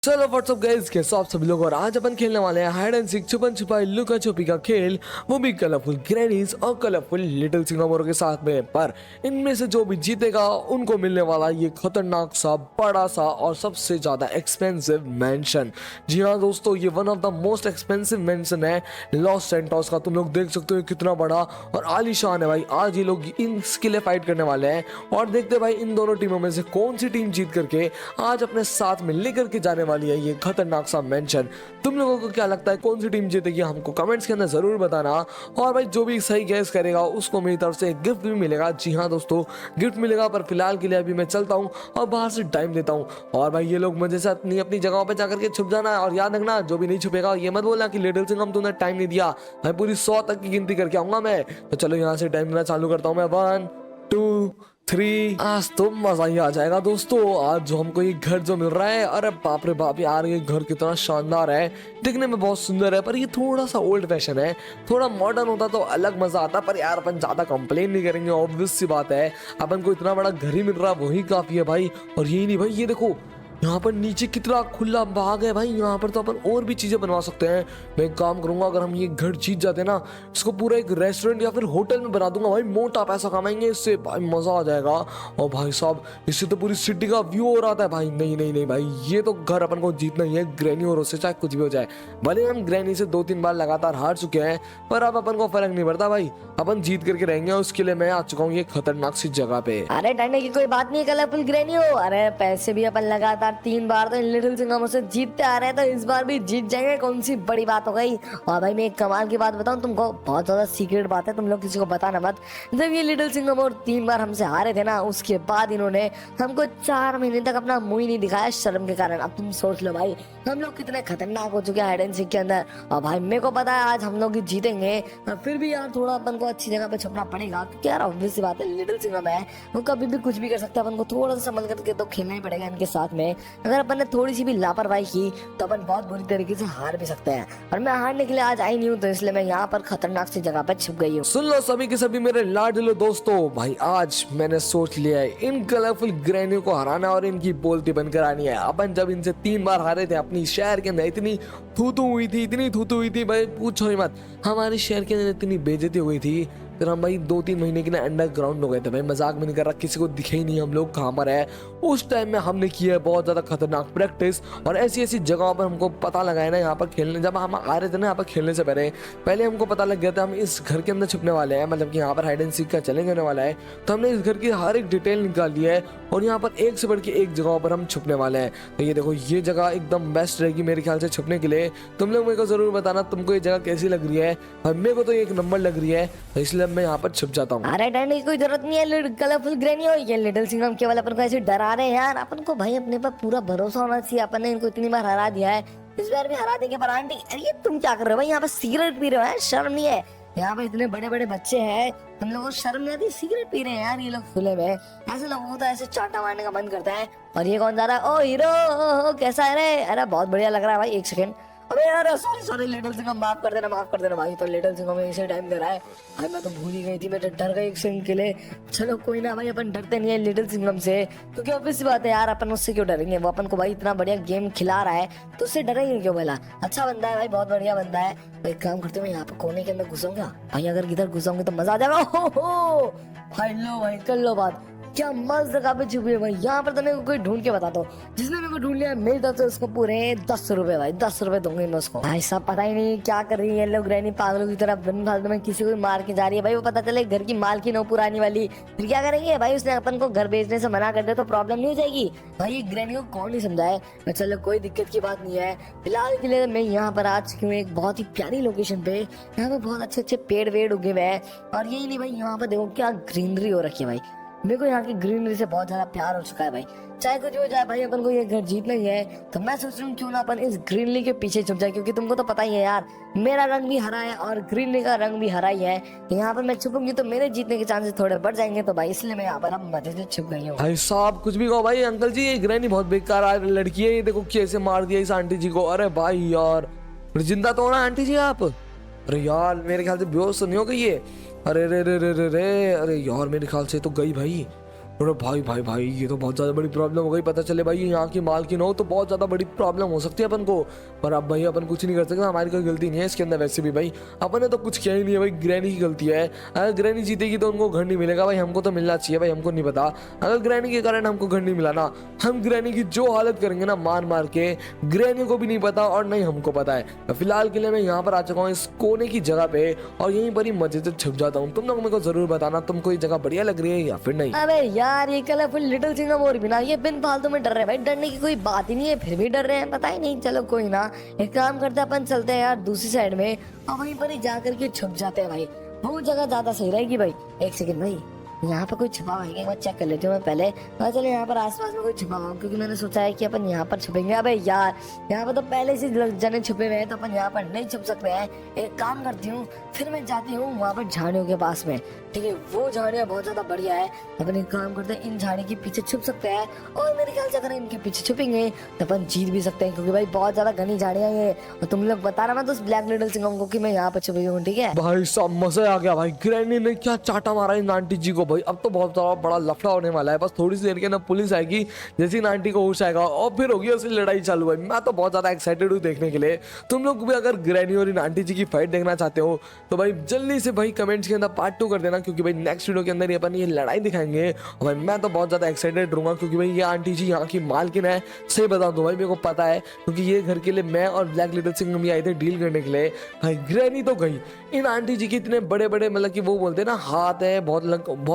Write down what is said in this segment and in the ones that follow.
चलो WhatsApp guys, कैसे हो आप सभी लोग। और आज अपन खेलने वाले हैं हाइड एंड सीक, छुपन छुपाई, लुका छुपी का खेल, वो भी कलरफुल ग्रैनीज और कलरफुल लिटिल सिंगापुर के साथ में। पर इनमें से जो भी जीतेगा उनको मिलने वाला ये खतरनाक सा, बड़ा सा और सबसे ज्यादा एक्सपेंसिव मैंशन। जी हाँ दोस्तों, ये one of the most expensive mention है लॉस सैंटोस का। तुम लोग देख सकते हो कितना बड़ा और आलीशान है भाई। आज ये लोग इसके लिए फाइट करने वाले हैं और देखते हैं भाई इन दोनों टीमों में से कौन सी टीम जीत करके आज अपने साथ में लेकर के जाने वाली है ये खतरनाक सा मेंशन। तुम लोगों को क्या लगता है कौन सी टीम जीतेगी, हमको कमेंट्स के अंदर जरूर बताना। और भाई जो भी सही गैस करेगा उसको मेरी तरफ से एक गिफ्ट भी मिलेगा। जी हाँ दोस्तों, गिफ्ट मिलेगा। पर फिलहाल के लिए अभी मैं चलता हूँ और बाहर से टाइम देता हूँ। और भाई ये लोग मुझे से अपनी अपनी जगहों पर जाकर के छुप जाना है। और याद रखना, जो भी नहीं छुपेगा ये मत बोलना कि लिटिल सिंघम तुमने टाइम नहीं दिया। मैं पूरी 100 तक की गिनती करके आऊंगा मैं। तो चलो यहाँ से टाइम देना चालू करता हूँ मैं। 1 2 3। आज तो मजा ही आ जाएगा दोस्तों। आज जो हमको ये घर जो मिल रहा है, अरे बाप रे बाप यार, ये घर कितना शानदार है, दिखने में बहुत सुंदर है। पर ये थोड़ा सा ओल्ड फैशन है, थोड़ा मॉडर्न होता तो अलग मजा आता। पर यार अपन ज्यादा कंप्लेन नहीं करेंगे, ऑब्वियस सी बात है। अपन को इतना बड़ा घर ही मिल रहा है वही काफी है भाई। और यही नहीं भाई, ये देखो यहाँ पर नीचे कितना खुला बाग है भाई। यहाँ पर तो अपन और भी चीजें बनवा सकते हैं। मैं एक काम करूंगा, अगर हम ये घर जीत जाते ना, इसको पूरा एक रेस्टोरेंट या फिर होटल में बना दूंगा भाई। मोटा पैसा कमाएंगे इससे भाई, मजा आ जाएगा। और भाई साहब, इससे तो पूरी सिटी का व्यू हो रहा था भाई। नहीं नहीं नहीं भाई, ये तो घर अपन को जीतना ही है, ग्रैनी और उससे चाहे कुछ भी हो जाए। भले हम ग्रैनी से 2-3 बार लगातार हार चुके हैं, पर अब अपन को फर्क नहीं पड़ता भाई, अपन जीत करके रहेंगे। उसके लिए मैं आ चुका हूँ ये खतरनाक सी जगह पे। अरे डरने की कोई बात नहीं, कलरफुल ग्रैनी हो। अरे पैसे भी अपन लगातार 3 बार तो लिटिल सिंघम से जीतते आ रहे हैं, तो इस बार भी जीत जाएंगे। कौन सी बड़ी बात हो गई। और भाई मैं एक कमाल की बात बताऊं तुमको, बहुत ज्यादा सीक्रेट बात है, तुम लोग किसी को बताना मत। जब ये लिटिल सिंघम और 3 बार हमसे हारे थे ना, उसके बाद इन्होंने हमको 4 महीने तक अपना मुंह ही नहीं दिखाया शर्म के कारण। अब तुम सोच लो भाई, हम लोग कितने खतरनाक हो चुके हैं हाइड एंड सीक के अंदर। और भाई मेरे को पता है आज हम लोग ही जीतेंगे। फिर भी यार थोड़ा अपन को अच्छी जगह पे छुपना पड़ेगा, क्योंकि यार ऑब्वियस सी बात है लिटिल सिंघम है, वो कभी भी कुछ भी कर सकता है। अपन को थोड़ा सा संभल करके तो खेलना ही पड़ेगा इनके साथ में। अगर अपन ने थोड़ी सी भी लापरवाही की तो अपन बहुत बुरी तरीके से हार भी सकते हैं। और मैं हारने के लिए आज आई नहीं हूँ, तो इसलिए मैं यहाँ पर खतरनाक सी जगह पर छुप गई हूँ। सुन लो सभी के सभी मेरे लाडलो दोस्तों, भाई आज मैंने सोच लिया है इन कलरफुल ग्रैनियों को हराना और इनकी बोलती बंद करानी है। अपन जब इनसे 3 बार हारे थे अपनी शहर के अंदर, इतनी थूथू हुई थी, इतनी थूथू हुई थी भाई, पूछो ही मत। हमारे शहर के अंदर इतनी बेइज्जती हुई थी, फिर हम भाई 2-3 महीने के ना अंडरग्राउंड हो गए थे भाई। मजाक में नहीं कर रहा, किसी को दिखे ही नहीं हम लोग कहाँ पर है। उस टाइम में हमने किया है बहुत ज्यादा खतरनाक प्रैक्टिस, और ऐसी ऐसी जगहों पर हमको पता लगा है ना, यहाँ पर खेलने जब हम आ रहे थे ना, यहाँ पर खेलने से पहले हमको पता लग गया था हम इस घर के अंदर छुपने वाले हैं, मतलब कि यहाँ पर हाइड एंड सीक का चैलेंज होने वाला है। तो हमने इस घर की हर एक डिटेल निकाल ली है और यहाँ पर एक से बढ़ के एक जगहों पर हम छुपने वाले हैं। तो ये देखो, ये जगह एकदम बेस्ट रहेगी मेरे ख्याल से छुपने के लिए। तुम लोग मेरे को जरूर बताना तुमको ये जगह कैसी लग रही है। मेरे को तो एक नंबर लग रही है, तो इसलिए मैं यहाँ पर छुप जाता हूँ। अरे डरने की कोई जरूरत नहीं है, कलरफुल ग्रैनी हो। ये लिटिल सिंघम केवल अपन को ऐसे डरा रहे हैं यार। अपन को भाई अपने पर पूरा भरोसा होना चाहिए। अपन ने इनको इतनी बार हरा दिया है, इस बार भी हरा देंगे। पर आंटी, अरे ये तुम क्या कर रहे हो भाई, यहाँ पे सिगरेट पी रहे हो है? शर्म नहीं है? यहाँ पे इतने बड़े बड़े बच्चे हैं, तुम लोगों को शर्म नहीं आती? सिगरेट पी रहे हैं यार ये लोग खुले में। ऐसे लोगों को तो ऐसे चाटा मारने का मन करता है। और ये कौन जा रहा है? ओ हीरो, कैसा है रे? अरे बहुत बढ़िया लग रहा है भाई। एक सेकंड, अबे यार सॉरी लिटिल सिंघम, माफ कर देना भाई। तो लिटिल सिंघम इसे टाइम दे रहा है भाई, मैं तो भूल ही गई थी, मैं तो डर गई एक सेकंड के लिए। चलो कोई ना भाई, अपन डरते नहीं है लिटिल सिंघम से, क्योंकि ऑब्वियस सी बात है यार, अपन उससे क्यों डरेंगे। वो अपन को भाई इतना बढ़िया गेम खिला रहा है, तो उससे डरेंगे क्यों भला। अच्छा बंदा है भाई, बहुत बढ़िया बंदा है। तो एक काम करते हैं, यहाँ पे कोने के अंदर घुसूंगा भाई। अगर इधर घुसूंगे तो मजा आ जाएगा। हो भाई, लो भाई कर लो बात। क्या मस्त जगह पे छुपी है भाई। यहाँ पर तो मेरे को कोई ढूंढ के बताता हूँ, जिसने मेरे को ढूंढ लिया मेरी तरफ से उसको पूरे 10 रुपए भाई, 10 रुपए दूंगी मैं उसको। भाई साहब पता ही नहीं क्या कर रही है लोग, ग्रैनी पागलों की तरह बिन फालतू में किसी को मार के जा रही है भाई। वो पता चले घर की मालकिन हो पुरानी वाली, फिर क्या करेंगे भाई। उसने अपन को घर बेचने से मना कर दिया तो प्रॉब्लम नहीं हो जाएगी भाई। ये ग्रैनी को कौन नहीं समझाए। चलो कोई दिक्कत की बात नहीं है। फिलहाल के लिए मैं यहाँ पर आ चुकी हूँ एक बहुत ही प्यारी लोकेशन पे। यहाँ पे बहुत अच्छे अच्छे पेड़ वेड़ उगे हुए हैं। और यही नहीं भाई, यहाँ पर देखो क्या ग्रीनरी हो रखी है भाई। मेरे को यहाँ की ग्रीनरी से बहुत ज्यादा प्यार हो चुका है भाई। चाहे कुछ हो जाए भाई, अपन को ये घर जीतना ही है। तो मैं सोच रहा हूँ क्यों ना अपन इस ग्रीनरी के पीछे छुप जाए, क्योंकि तुमको तो पता ही है यार, मेरा रंग भी हरा है और ग्रीनरी का रंग भी हरा ही है। यहाँ पर मैं छुपूंगी तो मेरे जीतने के चांसेस थोड़े बढ़ जाएंगे। तो भाई इसलिए मैं यहाँ पर अब मजे से छुप गई हूँ। भाई साहब कुछ भी कहो भाई, अंकल जी ये ग्रैनी बहुत बेकार लड़की है। ये देखो कैसे मार दिया इस आंटी जी को। अरे भाई यार, जिंदा तो हो ना आंटी जी आप? अरे यार मेरे ख्याल से बेहोश तो नहीं हो गई ये। अरे रे रे रे रे रे, अरे यार मेरे ख्याल से तो गई भाई। अरे भाई भाई भाई, ये तो बहुत ज्यादा बड़ी प्रॉब्लम हो गई। पता चले भाई यहाँ की मालकिन हो तो बहुत ज्यादा बड़ी प्रॉब्लम हो सकती है अपन को। पर अब भाई अपन कुछ नहीं कर सकते, हमारी कोई गलती नहीं है इसके अंदर। वैसे भी भाई अपन ने तो कुछ किया ही नहीं है भाई, ग्रैनी की गलती है। अगर ग्रैनी जीतेगी तो उनको घर नहीं मिलेगा भाई, हमको तो मिलना चाहिए भाई, हमको नहीं पता। अगर ग्रैनी के कारण हमको घर नहीं मिला ना, हम ग्रैनी की जो हालत करेंगे ना मार मार के, ग्रैनी को भी नहीं पता और नहीं हमको पता है। तो फिलहाल के लिए मैं यहाँ पर आ चुका हूँ इस कोने की जगह पे, और यहीं पर ही मजे से छुप जाता हूँ। तुम लोग मेरे को जरूर बताना तुमको ये जगह बढ़िया लग रही है या फिर नहीं। अबे यार ये कलरफुल लिटिल सिंघम और बिना ये बिन फालतू में डर रहे हैं भाई, डरने की कोई बात ही नहीं है, फिर भी डर रहे हैं, पता ही नहीं। चलो कोई ना, एक काम करते हैं अपन चलते हैं यार दूसरी साइड में और वहीं पर ही जा करके छुप जाते हैं भाई, वो जगह ज्यादा सही रहेगी भाई। एक सेकंड भाई, यहाँ पर कोई छुपा हुआ है क्या? मैं चेक कर लेती हूँ मैं पहले। हाँ चलो यहाँ पर आसपास में कोई छुपा हुआ, क्योंकि मैंने सोचा है कि अपन यहाँ पर छुपेंगे। अबे यार यहाँ पर तो पहले से जने छुपे हुए हैं, तो अपन यहाँ पर नहीं छुप सकते हैं। एक काम करती हूँ, फिर मैं जाती हूँ वहाँ पर झाड़ियों के पास में, ठीक है? वो झाड़ियाँ बहुत ज्यादा बढ़िया है। अपन एक काम करते हैं, इन झाड़ी के पीछे छुप सकते हैं, और मेरे ख्याल से अगर इनके पीछे छुपेंगे तो अपन जीत भी सकते हैं, क्योंकि भाई बहुत ज्यादा घनी झाड़ियाँ ये। और तुम लोग बता रहा मैं तो उस ब्लैक लिटिल सिंघम को कि मैं यहाँ पर छुपी हूँ, ठीक है? भाई सब मजा आ गया भाई, ग्रैनी ने क्या चाटा मारा इन आंटी जी को भाई। अब तो बहुत बड़ा लफड़ा होने वाला है। बस थोड़ी सी देर के ना पुलिस आएगी, जैसे ही आंटी को होश आएगा और फिर होगी उसकी लड़ाई चालू। भाई मैं तो बहुत ज्यादा एक्साइटेड हूँ देखने के लिए। तुम लोग भी अगर ग्रैनी और इन आंटी जी की फाइट देखना चाहते हो तो भाई जल्दी से भाई कमेंट्स के अंदर पार्ट 2 कर देना, क्योंकि भाई नेक्स्ट वीडियो के अंदर अपन ये लड़ाई दिखाएंगे। और भाई मैं तो बहुत ज्यादा एक्साइटेड रहूंगा, क्योंकि भाई ये आंटी जी यहाँ की मालकिन है। सही बता दो भाई, मेरे को पता है, क्योंकि ये घर के लिए मैं और ब्लैक लिटिल सिंघम भी आए थे डील करने के लिए। भाई ग्रैनी तो गई, इन आंटी जी के इतने बड़े बड़े मतलब कि वो बोलते हैं ना हाथ है, बहुत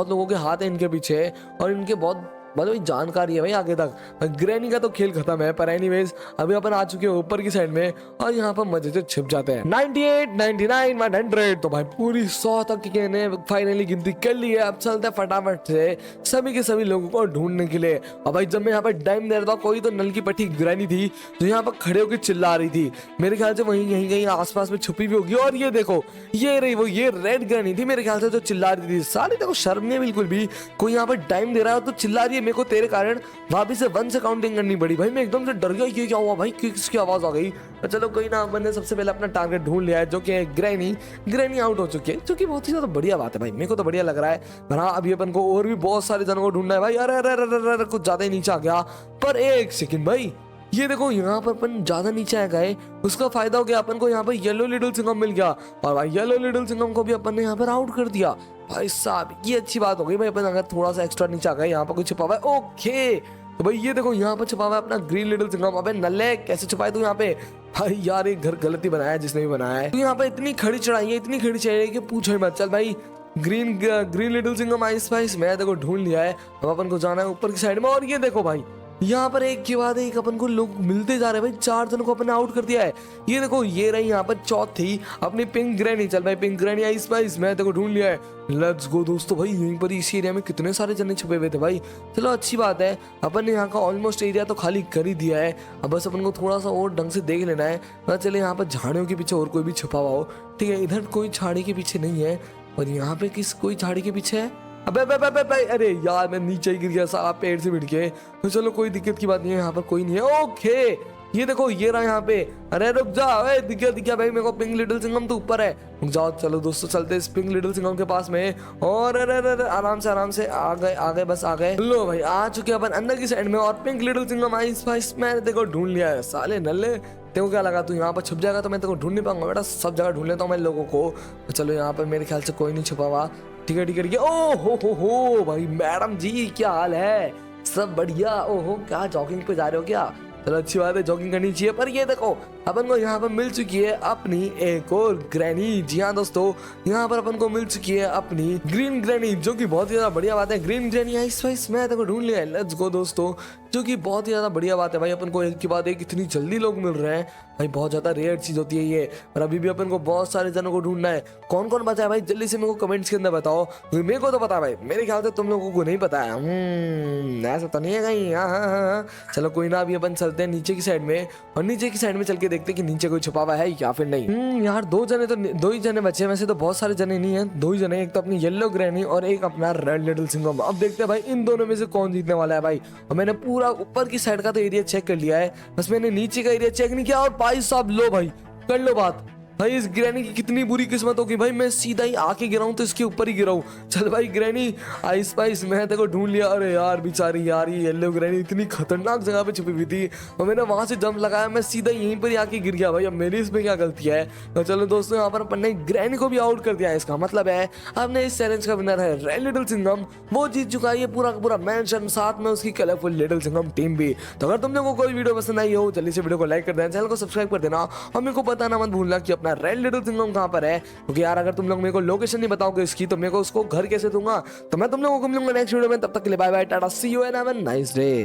लोगों के हाथ है इनके पीछे, और इनके बहुत मतलब जानकारी है भाई आगे तक। ग्रैनी का तो खेल खत्म है। पर एनीवेज अभी अपन आ चुके हैं ऊपर की साइड में, और यहाँ पर मजे से छिप जाते हैं। 98, 99, 100 तो भाई पूरी 100 तक के ने फाइनली गिनती कर ली है। अब चलते हैं फटाफट से सभी के सभी लोगों को ढूंढने के लिए। और भाई जब मैं यहाँ पर टाइम दे रहा था, कोई तो नल की पट्टी ग्रैनी थी जो यहाँ पर खड़े होकर चिल्ला रही थी। मेरे ख्याल से वहीं यहीं कहीं आसपास में छुपी भी होगी। और ये देखो, ये रही वो, ये रेड ग्रैनी थी मेरे ख्याल से जो चिल्ला रही थी। सारी देखो शर्म नहीं बिल्कुल भी, कोई यहाँ पर टाइम दे रहा है तो चिल्ला रही है। मेरे को तेरे कारण वापिस से 1 से काउंटिंग करनी पड़ी भाई। मैं एकदम से डर गया, ये क्या हुआ भाई, किसकी आवाज आ गई? तो चलो कोई ना, मैंने सबसे पहले अपना टारगेट ढूंढ लिया है, जो कि है ग्रैनी। ग्रैनी आउट हो चुकी है, जो कि बहुत ही ज्यादा बढ़िया बात है भाई, मेरे को तो बढ़िया लग रहा है। पर हाँ अभी अपन को और भी बहुत सारे जनों को ढूंढना है भाई। अरे अरे अरे अरे कुछ ज्यादा ही नीचे आ गया। पर एक सेकंड भाई, ये देखो यहाँ पर अपन ज्यादा नीचे आ गए, उसका फायदा हो गया अपन को। यहाँ पर येलो लिटिल सिंघम मिल गया, और भाई येलो लिटिल सिंघम को भी अपन ने यहाँ पर आउट कर दिया। भाई साहब ये अच्छी बात हो गई भाई, अपन अगर थोड़ा सा एक्स्ट्रा नीचे आ गए। यहाँ पर कुछ छुपा हुआ है, ओके। तो भाई ये देखो यहाँ पर छुपा हुआ है अपना ग्रीन लिटिल सिंघम। अबे नल्ले कैसे छुपाए तू यहाँ पे? भाई यार ये घर गलती बनाया है जिसने भी बनाया है। तो यहाँ पे इतनी खड़ी चढ़ाई है, इतनी खड़ी चढ़ाई है कि पूछो ही मत। चल भाई green little Singham ice price मैं देखो ढूंढ लिया है। अब अपन को जाना है ऊपर की साइड में। और ये देखो भाई यहाँ पर एक के बाद एक अपन को लोग मिलते जा रहे हैं भाई। 4 जनों को अपन ने आउट कर दिया है। ये देखो ये रही यहाँ पर चौथी अपनी पिंक ग्रैनी। चल भाई पिंक ग्रैनी आइस पाइस मैं देखो ढूंढ लिया है। लेट्स गो दोस्तों। भाई यहीं पर इसी एरिया में कितने सारे जने छुपे हुए थे भाई। चलो अच्छी बात है, अपन ने यहाँ का ऑलमोस्ट एरिया तो खाली कर ही दिया है। अब बस अपन को थोड़ा सा और ढंग से देख लेना है। पता चले यहाँ पर झाड़ियों के पीछे और कोई भी छुपा हुआ हो। ठीक है, इधर कोई झाड़ी के पीछे नहीं है, और यहाँ पे कोई झाड़ी के पीछे है। अबे अरे यार मैं नीचे ही गिर गया साला पेड़ से भिड़ के। तो चलो कोई दिक्कत की बात नहीं है, यहाँ पर कोई नहीं है। ओके ये देखो ये रहा यहाँ पे। अरे रुक जा, दिख गया भाई मेरे को पिंक लिटिल सिंघम तो ऊपर है। रुक जाओ, चलो दोस्तों चलते इस पिंक लिटिल सिंघम के पास में। और अरे आराम से आ गए बस आ गए। लो भाई आ चुके अपन अंदर की साइड में, और pink little Singham ice price मैं देखो ढूंढ लिया है। साले नल्ले तेरे को क्या लगा तू यहाँ पर छुप जाएगा तो मैं तेरे को ढूंढ नहीं पाऊंगा? बेटा सब जगह ढूंढ लेता हूँ मैं लोगों को। तो चलो यहाँ पर मेरे ख्याल से कोई नहीं छुपा हुआ। ठीक है। ओ हो भाई मैडम जी क्या हाल है? सब बढ़िया? ओहो क्या जॉगिंग पे जा रहे हो क्या? चलो अच्छी बात है, जॉगिंग करनी चाहिए। पर ये देखो अपन को यहाँ पर मिल चुकी है अपनी एक और ग्रैनी। जी हाँ दोस्तों, यहाँ पर अपन को मिल चुकी है अपनी ग्रीन ग्रैनी, जो कि बहुत ही ज्यादा बढ़िया बात है। ग्रीन ग्रैनी आइस वाइस मैं देखो ढूंढ लिया है। लेट्स गो दोस्तों, जो कि बहुत ही ज्यादा बढ़िया बात है भाई। अपन को एक के बाद एक इतनी जल्दी लोग मिल रहे हैं भाई, बहुत ज्यादा रेयर चीज होती है ये। और अभी भी अपन को बहुत सारे जनों को ढूंढना है। कौन कौन बचा है भाई जल्दी से मेरे को कमेंट्स के अंदर बताओ। मेरे को तो पता है भाई, मेरे ख्याल से तुम लोगों को नहीं पता है। ऐसा तो नहीं है कहीं? हाँ। चलो कोई ना, अभी अपन चलते हैं नीचे की साइड में, और नीचे की साइड में चल के देखते हैं कि नीचे कोई छुपा हुआ है या फिर नहीं। यार दो ही जने बचे हैं, वैसे तो बहुत सारे जने नहीं है, 2 ही जने। एक तो अपनी येलो ग्रैनी और एक अपना रेड लिटिल सिंघम। अब देखते हैं भाई इन दोनों में से कौन जीतने वाला है भाई। और मैंने पूरा ऊपर की साइड का तो एरिया चेक कर लिया है, बस मैंने नीचे का एरिया चेक नहीं किया। और भाई साहब लो भाई कर लो बात, भाई इस ग्रैनी की कितनी बुरी किस्मत होगी भाई, मैं सीधा ही आके गिरा हूं तो इसके ऊपर ही गिरा हूं। चल भाई ग्रैनी, आइस पाइस मैं तेरे को ढूंढ लिया। अरे यार बेचारी यार, ये येलो ग्रैनी इतनी खतरनाक जगह पे छुपी हुई थी और मैंने वहां से जंप लगाया, मैं सीधा यहीं पर ही आके गिर गया भाई। अब मेरी इसमें क्या गलती है। तो चलो दोस्तों, यहाँ पर अपन ने ग्रैनी को भी आउट कर दिया है। इसका मतलब है हमने इस चैलेंज का विनर है रेड लिटिल सिंघम, वो जीत चुका है ये पूरा का पूरा मैंशन, साथ में उसकी कलरफुल लिटिल सिंघम टीम भी। तो अगर तुम लोगों को कोई वीडियो पसंद आई हो, जल्दी से वीडियो को लाइक कर देना, चैनल को सब्सक्राइब कर देना और मेरे को बताना मत भूलना कि अपना रेड लिटिल सिंघम कहाँ पर है। क्योंकि यार अगर तुम लोग मेरे को लोकेशन नहीं बताओगे इसकी, तो मेरे को उसको घर कैसे दूंगा। तो मैं तुम लोगों को मिलूंगा नेक्स्ट वीडियो में, तब तक के लिए bye bye, tata, see you and have a nice day.